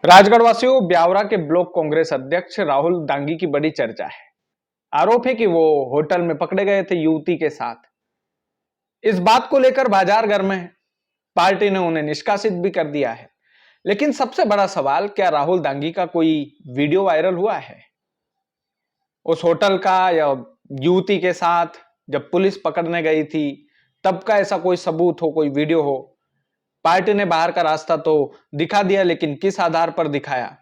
राजगढ़ वासियों, ब्यावरा के ब्लॉक कांग्रेस अध्यक्ष राहुल दांगी की बड़ी चर्चा है। आरोप है कि वो होटल में पकड़े गए थे युवती के साथ। इस बात को लेकर बाजार गर्म है। पार्टी ने उन्हें निष्कासित भी कर दिया है। लेकिन सबसे बड़ा सवाल, क्या राहुल दांगी का कोई वीडियो वायरल हुआ है उस होटल का, या युवती के साथ जब पुलिस पकड़ने गई थी तब का ऐसा कोई सबूत हो, कोई वीडियो हो? पार्टी ने बाहर का रास्ता तो दिखा दिया, लेकिन किस आधार पर दिखाया?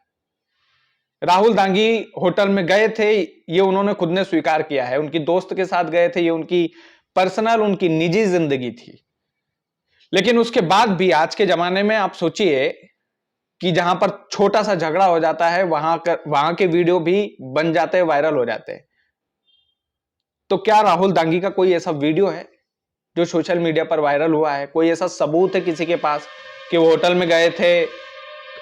राहुल दांगी होटल में गए थे, ये उन्होंने खुद ने स्वीकार किया है। उनकी दोस्त के साथ गए थे, ये उनकी पर्सनल, उनकी निजी जिंदगी थी। लेकिन उसके बाद भी आज के जमाने में आप सोचिए कि जहां पर छोटा सा झगड़ा हो जाता है, वहां के वीडियो भी बन जाते हैं, वायरल हो जाते हैं। तो क्या राहुल दांगी का कोई ऐसा वीडियो है जो सोशल मीडिया पर वायरल हुआ है? कोई ऐसा सबूत है किसी के पास कि वो होटल में गए थे,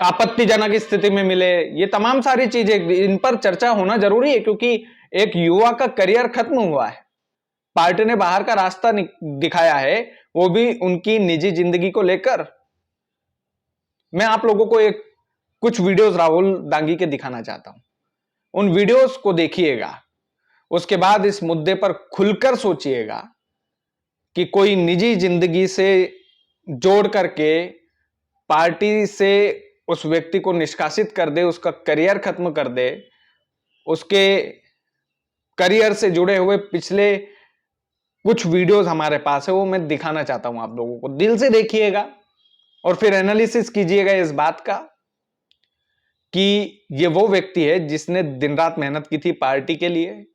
आपत्तिजनक स्थिति में मिले? ये तमाम सारी चीजें, इन पर चर्चा होना जरूरी है, क्योंकि एक युवा का करियर खत्म हुआ है। पार्टी ने बाहर का रास्ता दिखाया है, वो भी उनकी निजी जिंदगी को लेकर। मैं आप लोगों को कुछ वीडियोस राहुल दांगी के दिखाना चाहता हूं। उन वीडियोस को देखिएगा, उसके बाद इस मुद्दे पर खुलकर सोचिएगा कि कोई निजी जिंदगी से जोड़ करके पार्टी से उस व्यक्ति को निष्कासित कर दे, उसका करियर खत्म कर दे। उसके करियर से जुड़े हुए पिछले कुछ वीडियोस हमारे पास है, वो मैं दिखाना चाहता हूं आप लोगों को। दिल से देखिएगा और फिर एनालिसिस कीजिएगा इस बात का कि ये वो व्यक्ति है जिसने दिन रात मेहनत की थी पार्टी के लिए।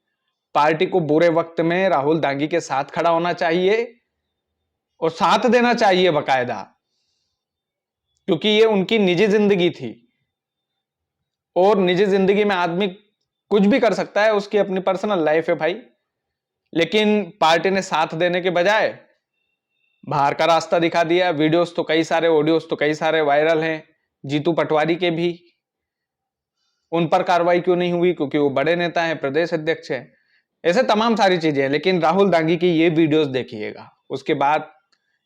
पार्टी को बुरे वक्त में राहुल दांगी के साथ खड़ा होना चाहिए और साथ देना चाहिए बकायदा, क्योंकि ये उनकी निजी जिंदगी थी। और निजी जिंदगी में आदमी कुछ भी कर सकता है, उसकी अपनी पर्सनल लाइफ है भाई। लेकिन पार्टी ने साथ देने के बजाय बाहर का रास्ता दिखा दिया। वीडियोस तो कई सारे, ऑडियोस तो कई सारे वायरल हैं, जीतू पटवारी के भी। उन पर कार्रवाई क्यों नहीं हुई? क्योंकि वो बड़े नेता हैं, प्रदेश अध्यक्ष हैं। ऐसे तमाम सारी चीजें हैं। लेकिन राहुल दांगी की ये वीडियोस देखिएगा, उसके बाद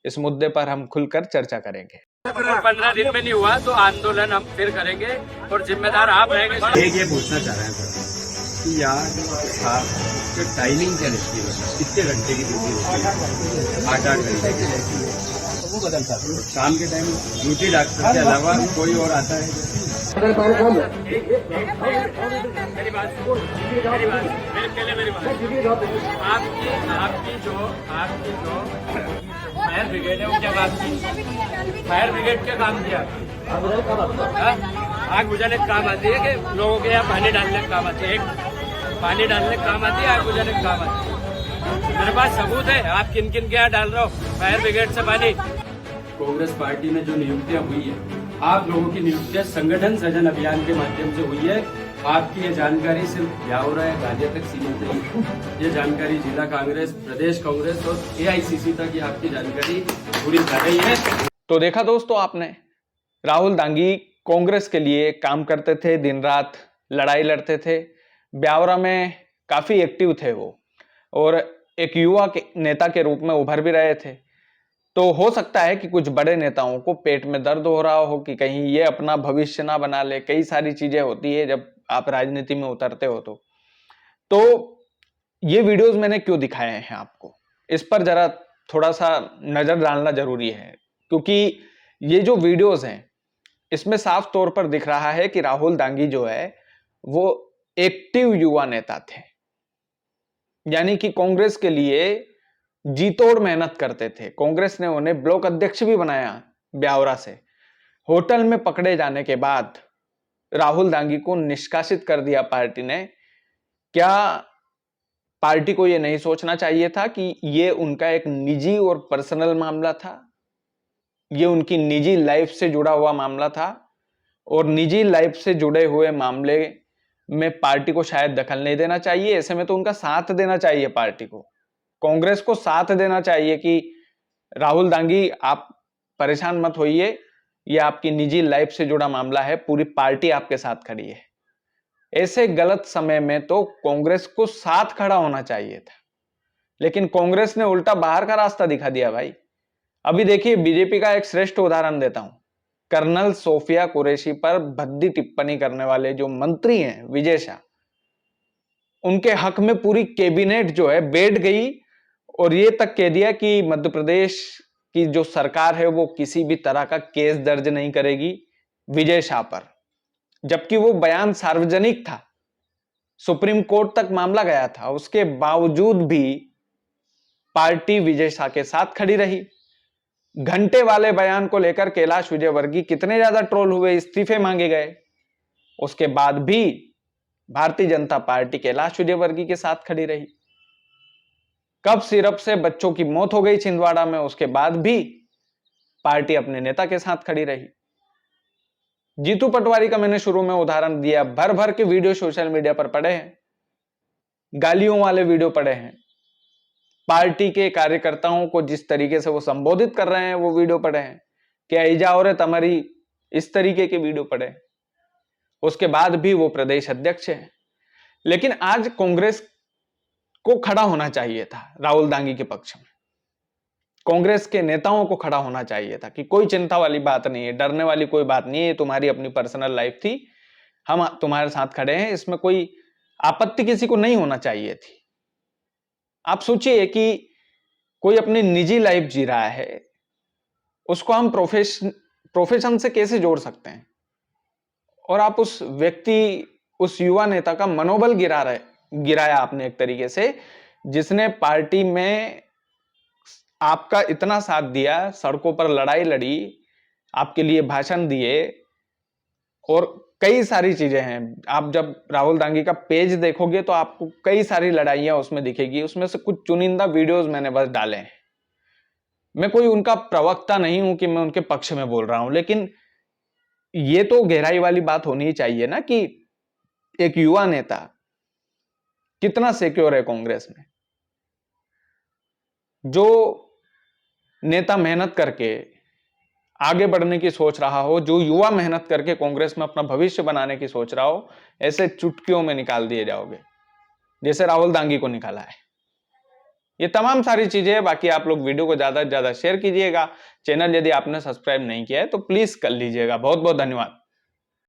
इस मुद्दे पर हम खुलकर चर्चा करेंगे। 15 दिन में नहीं हुआ तो आंदोलन हम फिर करेंगे और जिम्मेदार आप रहेंगे। एक ये पूछना चाह रहे हैं सर कि यार आपकी टाइमिंग क्या रहती है? कितने घंटे की ड्यूटी होती है? 8-8 घंटे की। वो बदलता है शाम के टाइम ड्यूटी डॉक्टर के अलावा कोई और आता है? मेरी बात आपकी जो फायर ब्रिगेड है वो क्या काम की? फायर ब्रिगेड क्या काम किया? आग बुझाने का काम आती है कि लोगों के यहाँ पानी डालने का काम आती है? एक पानी डालने का काम आती है, आग बुझाने का काम आती है। मेरे पास सबूत है, आप किन किन के यहाँ डाल रहे हो फायर ब्रिगेड से पानी। कांग्रेस पार्टी में जो नियुक्तियां हुई है, आप लोगों की नियुक्तियां संगठन सृजन अभियान के माध्यम से हुई है। आपकी ये जानकारी सिर्फ ब्यावरा या गाजिया तक सीमित नहीं, ये जानकारी जिला कांग्रेस, प्रदेश कांग्रेस और एआईसीसी तक ये आपकी जानकारी पूरी कर रही है। तो देखा दोस्तों आपने, राहुल दांगी कांग्रेस के लिए काम करते थे, दिन रात लड़ाई लड़ते थे, ब्यावरा में काफी एक्टिव थे वो, और एक युवा के नेता के रूप में उभर भी रहे थे। तो हो सकता है कि कुछ बड़े नेताओं को पेट में दर्द हो रहा हो कि कहीं ये अपना भविष्य ना बना ले। कई सारी चीजें होती है जब आप राजनीति में उतरते हो। तो ये वीडियोस मैंने क्यों दिखाए हैं आपको, इस पर जरा थोड़ा सा नजर डालना जरूरी है, क्योंकि ये जो वीडियोस हैं इसमें साफ तौर पर दिख रहा है कि राहुल दांगी जो है वो एक्टिव युवा नेता थे, यानी कि कांग्रेस के लिए जी तोड़ मेहनत करते थे। कांग्रेस ने उन्हें ब्लॉक अध्यक्ष भी बनाया ब्यावरा से। होटल में पकड़े जाने के बाद राहुल दांगी को निष्कासित कर दिया पार्टी ने। क्या पार्टी को यह नहीं सोचना चाहिए था कि यह उनका एक निजी और पर्सनल मामला था, यह उनकी निजी लाइफ से जुड़ा हुआ मामला था, और निजी लाइफ से जुड़े हुए मामले में पार्टी को शायद दखल नहीं देना चाहिए। ऐसे में तो उनका साथ देना चाहिए, पार्टी को, कांग्रेस को साथ देना चाहिए कि राहुल दांगी आप परेशान मत होइए, यह आपकी निजी लाइफ से जुड़ा मामला है, पूरी पार्टी आपके साथ खड़ी है। ऐसे गलत समय में तो कांग्रेस को साथ खड़ा होना चाहिए था, लेकिन कांग्रेस ने उल्टा बाहर का रास्ता दिखा दिया भाई। अभी देखिए, बीजेपी का एक श्रेष्ठ उदाहरण देता हूं। कर्नल सोफिया कुरैशी पर भद्दी टिप्पणी करने वाले जो मंत्री हैं विजय शाह, उनके हक में पूरी कैबिनेट जो है बैठ गई और ये तक कह दिया कि मध्य प्रदेश की जो सरकार है वो किसी भी तरह का केस दर्ज नहीं करेगी विजय शाह पर, जबकि वो बयान सार्वजनिक था, सुप्रीम कोर्ट तक मामला गया था। उसके बावजूद भी पार्टी विजय शाह के साथ खड़ी रही। घंटे वाले बयान को लेकर कैलाश विजयवर्गीय कितने ज्यादा ट्रोल हुए, इस्तीफे मांगे गए, उसके बाद भी भारतीय जनता पार्टी कैलाश विजयवर्गीय के साथ खड़ी रही। कब सिरप से बच्चों की मौत हो गई छिंदवाड़ा में, उसके बाद भी पार्टी अपने नेता के साथ खड़ी रही। जीतू पटवारी का मैंने शुरू में उदाहरण दिया, भर भर के वीडियो सोशल मीडिया पर पड़े हैं, गालियों वाले वीडियो पड़े हैं, पार्टी के कार्यकर्ताओं को जिस तरीके से वो संबोधित कर रहे हैं वो वीडियो पड़े हैं, क्या ईजा और तमरी, इस तरीके के वीडियो पड़े हैं। उसके बाद भी वो प्रदेश अध्यक्ष है। लेकिन आज कांग्रेस को खड़ा होना चाहिए था राहुल गांधी के पक्ष में, कांग्रेस के नेताओं को खड़ा होना चाहिए था कि कोई चिंता वाली बात नहीं है, डरने वाली कोई बात नहीं है, ये तुम्हारी अपनी पर्सनल लाइफ थी, हम तुम्हारे साथ खड़े हैं, इसमें कोई आपत्ति किसी को नहीं होना चाहिए थी। आप सोचिए कि कोई अपनी निजी लाइफ जी रहा है, उसको हम प्रोफेशन से कैसे जोड़ सकते हैं, और आप उस व्यक्ति, उस युवा नेता का मनोबल गिराया आपने एक तरीके से, जिसने पार्टी में आपका इतना साथ दिया, सड़कों पर लड़ाई लड़ी, आपके लिए भाषण दिए, और कई सारी चीजें हैं। आप जब राहुल गांधी का पेज देखोगे तो आपको कई सारी लड़ाइयां उसमें दिखेगी। उसमें से कुछ चुनिंदा वीडियोस मैंने बस डाले हैं। मैं कोई उनका प्रवक्ता नहीं हूं कि मैं उनके पक्ष में बोल रहा हूं, लेकिन ये तो गहराई वाली बात होनी ही चाहिए ना कि एक युवा नेता कितना सिक्योर है कांग्रेस में। जो नेता मेहनत करके आगे बढ़ने की सोच रहा हो, जो युवा मेहनत करके कांग्रेस में अपना भविष्य बनाने की सोच रहा हो, ऐसे चुटकियों में निकाल दिए जाओगे जैसे राहुल गांधी को निकाला है। ये तमाम सारी चीजें हैं। बाकी आप लोग वीडियो को ज्यादा से ज्यादा शेयर कीजिएगा। चैनल यदि आपने सब्सक्राइब नहीं किया है तो प्लीज कर लीजिएगा। बहुत बहुत धन्यवाद।